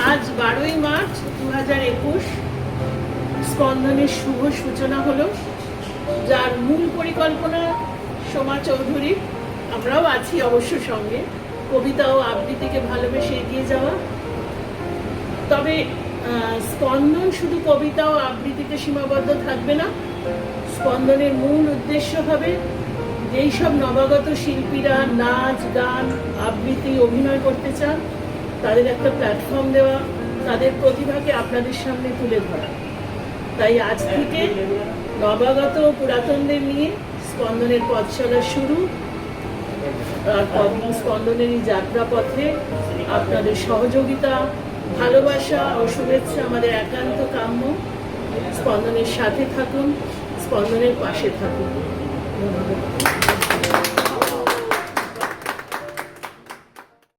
আজ 12ই মার্চ 2021 স্পন্দনের শুভ সূচনা হলো, যার মূল পরিকল্পনা সোমা চৌধুরী। আমরাও আছি অবশ্য সঙ্গে, কবিতা ও আবৃত্তিকে ভালোবেসে এগিয়ে যাওয়া। তবে স্পন্দন শুধু কবিতা ও আবৃত্তিতে সীমাবদ্ধ থাকবে না। স্পন্দনের মূল উদ্দেশ্য হবে যেই সব নবাগত শিল্পীরা নাচ, গান, আবৃত্তি, অভিনয় করতে চান তাদের একটা প্ল্যাটফর্ম দেওয়া, তাদের প্রতিভাকে আপনাদের সামনে তুলে ধরা। তাই আজ থেকে নবাগত ও পুরাতনদের নিয়ে স্পন্দনের পথ চলা শুরু। আর স্পন্দনের এই যাত্রাপথে আপনাদের সহযোগিতা, ভালোবাসা ও শুভেচ্ছা আমাদের একান্ত কাম্য। স্পন্দনের সাথে থাকুন, স্পন্দনের পাশে থাকুন। ধন্যবাদ।